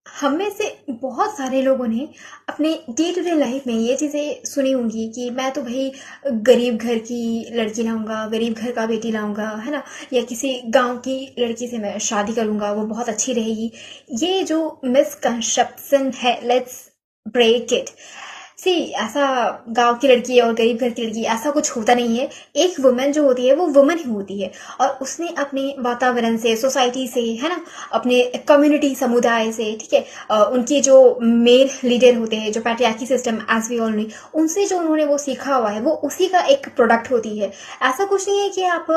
हम में से बहुत सारे लोगों ने अपने डे टू डे लाइफ में ये चीज़ें सुनी होंगी कि मैं तो भाई गरीब घर की लड़की लाऊंगा, गरीब घर का बेटी लाऊंगा, है ना। या किसी गांव की लड़की से मैं शादी करूंगा, वो बहुत अच्छी रहेगी। ये जो मिसकंसेप्शन है, लेट्स ब्रेक इट। सी, ऐसा गांव की लड़की और गरीब घर की लड़की ऐसा कुछ होता नहीं है। एक वुमेन जो होती है वो वुमन ही होती है, और उसने अपने वातावरण से, सोसाइटी से, है ना, अपने कम्युनिटी, समुदाय से, ठीक है, उनके जो मेल लीडर होते हैं, जो patriarchy system as we all know, उनसे जो उन्होंने वो सीखा हुआ है वो उसी का एक प्रोडक्ट होती है। ऐसा कुछ नहीं है कि आप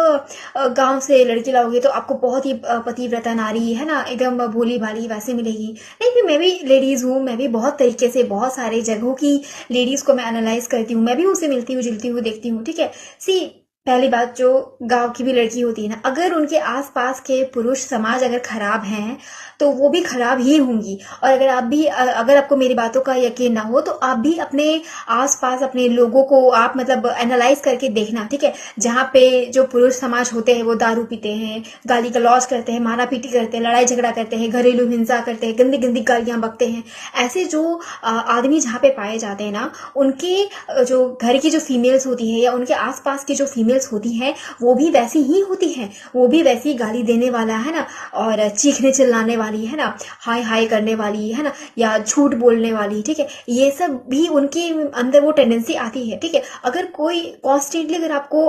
गांव से लड़की लाओगे तो आपको बहुत ही पतिव्रता नारी, है ना, एकदम भोली भाली वैसे मिलेगी। नहीं, फिर मैं भी लेडीज हूँ, मैं भी बहुत तरीके से बहुत सारे जगहों की लेडीज को मैं एनालाइज करती हूँ, मैं भी उसे मिलती हूँ, जुलती हूँ, देखती हूँ, ठीक है। सी, पहली बात, जो गांव की भी लड़की होती है ना, अगर उनके आसपास के पुरुष समाज अगर खराब हैं तो वो भी खराब ही होंगी। और अगर आप भी अगर आपको मेरी बातों का यकीन ना हो तो आप भी अपने आसपास अपने लोगों को आप मतलब एनालाइज करके देखना, ठीक है। जहाँ पे जो पुरुष समाज होते हैं वो दारू पीते हैं, गाली गलौज करते हैं, मारा पीटी करते हैं, लड़ाई झगड़ा करते हैं, घरेलू हिंसा करते हैं, गंदी गंदी गालियां बकते हैं। ऐसे जो आदमी जहाँ पे पाए जाते हैं ना, उनके जो घर की जो फीमेल्स होती है या उनके आसपास की जो फीमेल्स होती हैं वो भी वैसी ही होती हैं। वो भी वैसी गाली देने वाला, है ना, और चीखने चिल्लाने वाली, है ना, हाय हाय करने वाली, है ना, या झूठ बोलने वाली, ठीक है। ये सब भी उनके अंदर वो टेंडेंसी आती है, ठीक है। अगर कोई कॉन्स्टेंटली अगर आपको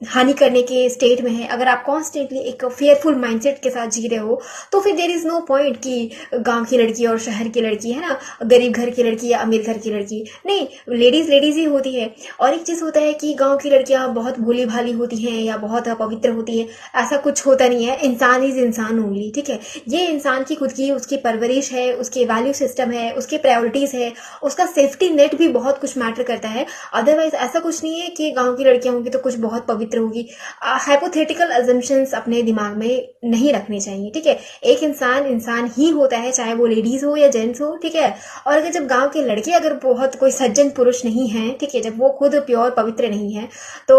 हानि करने के स्टेट में है, अगर आप कॉन्स्टेंटली एक फेयरफुल माइंडसेट के साथ जी रहे हो, तो फिर देर इज नो पॉइंट कि गांव की लड़की और शहर की लड़की, है ना, गरीब घर की लड़की या अमीर घर की लड़की। नहीं, लेडीज लेडीज ही होती है। और एक चीज होता है कि गांव की लड़कियां बहुत भोली भाली होती हैं या बहुत पवित्र होती है, ऐसा कुछ होता नहीं है। इंसान ही इंसान होंगी, ठीक है। ये इंसान की खुद की उसकी परवरिश है, उसके वैल्यू सिस्टम है, उसके प्रायोरिटीज है, उसका सेफ्टी नेट भी बहुत कुछ मैटर करता है। अदरवाइज ऐसा कुछ नहीं है कि गांव की लड़कियां होंगी तो कुछ बहुत पवित्र होगी। हाइपोथेटिकल अजम्पशंस अपने दिमाग में नहीं रखने चाहिए, ठीक है। एक इंसान इंसान ही होता है, चाहे वो लेडीज हो या जेंट्स हो, ठीक है। और अगर जब गांव के लड़के अगर बहुत कोई सज्जन पुरुष नहीं है, ठीक है, जब वो खुद प्योर पवित्र नहीं है, तो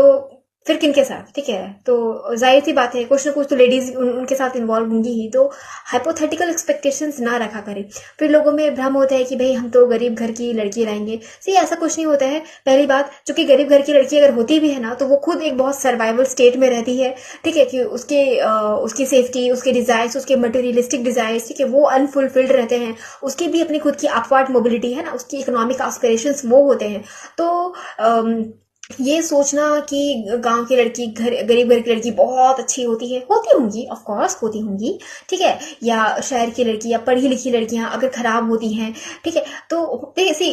फिर किनके साथ, ठीक है। तो जाहिर सी बात है कुछ ना कुछ तो लेडीज उनके साथ इन्वॉल्व होंगी ही। तो हाइपोथेटिकल एक्सपेक्टेशंस ना रखा करें। फिर लोगों में भ्रम होता है कि भाई हम तो गरीब घर की लड़की लाएंगे। सी, ऐसा कुछ नहीं होता है। पहली बात, चूंकि गरीब घर की लड़की अगर होती भी है ना, तो वो खुद एक बहुत सर्वाइवल स्टेट में रहती है, ठीक है, कि उसकी सेफ्टी, उसके डिजायर्स, उसके मटेरियलिस्टिक डिजायर्स, ठीक है, वो अनफुलफिल्ड रहते हैं। उसकी भी अपनी खुद की अपवर्ड मोबिलिटी है ना, उसकी इकोनॉमिक एस्पिरेशंस वो होते हैं। तो ये सोचना कि गांव की लड़की गरीब घर की लड़की बहुत अच्छी होती है, होती होंगी, ऑफ कोर्स होती होंगी, ठीक है। या शहर की लड़की या पढ़ी लिखी लड़कियां अगर खराब होती हैं, ठीक है, तो ऐसे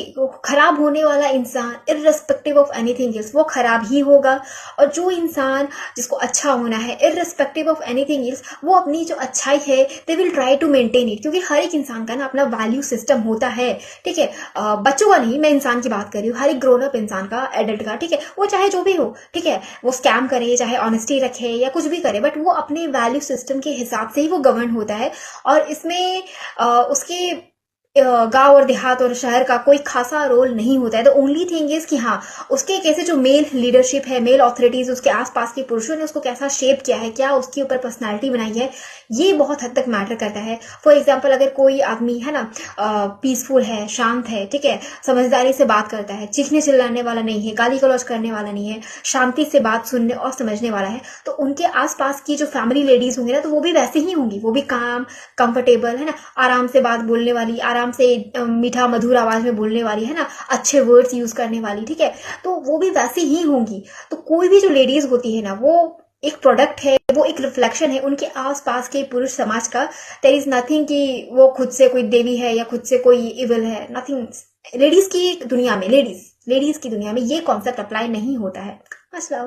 खराब होने वाला इंसान इररिस्पेक्टिव ऑफ एनीथिंग एल्स वो खराब ही होगा। और जो इंसान जिसको अच्छा होना है इररिस्पेक्टिव ऑफ एनीथिंग एल्स, वो अपनी जो अच्छाई है they will try to maintain it, क्योंकि हर एक इंसान का ना अपना वैल्यू सिस्टम होता है, ठीक है। बच्चों का नहीं, मैं इंसान की बात कर रही हूँ, हर एक ग्रोन अप इंसान का, एडल्ट का, ठीक है। वो चाहे जो भी हो, ठीक है, वो स्कैम करे, चाहे ऑनेस्टी रखे या कुछ भी करे, बट वो अपने वैल्यू सिस्टम के हिसाब से ही वो गवर्न होता है। और इसमें उसके गांव और देहात और शहर का कोई खासा रोल नहीं होता है। द ओनली थिंग इज कि हाँ, उसके कैसे जो मेल लीडरशिप है, मेल ऑथोरिटीज, उसके आसपास के पुरुषों ने उसको कैसा शेप किया है, क्या उसके ऊपर पर्सनालिटी बनाई है, ये बहुत हद तक मैटर करता है। फॉर एग्जाम्पल, अगर कोई आदमी है ना पीसफुल है, शांत है, ठीक है, समझदारी से बात करता है, चीखने चिल्लाने वाला नहीं है, गाली गलौज करने वाला नहीं है, शांति से बात सुनने और समझने वाला है, तो उनके आसपास की जो फैमिली लेडीज होंगी ना, तो वो भी वैसे ही होंगी। वो भी काम, कंफर्टेबल, है ना, आराम से बात बोलने वाली, आराम से मीठा मधुर आवाज में बोलने वाली, है ना, अच्छे वर्ड्स यूज करने वाली, ठीक है। तो वो भी वैसी ही होंगी। तो कोई भी जो लेडीज होती है ना, वो एक प्रोडक्ट है, वो एक रिफ्लेक्शन है उनके आसपास के पुरुष समाज का। देयर इज नथिंग कि वो खुद से कोई देवी है या खुद से कोई इविल है, नथिंग। लेडीज की दुनिया में, लेडीज की दुनिया में ये कॉन्सेप्ट अप्लाई नहीं होता है। मसला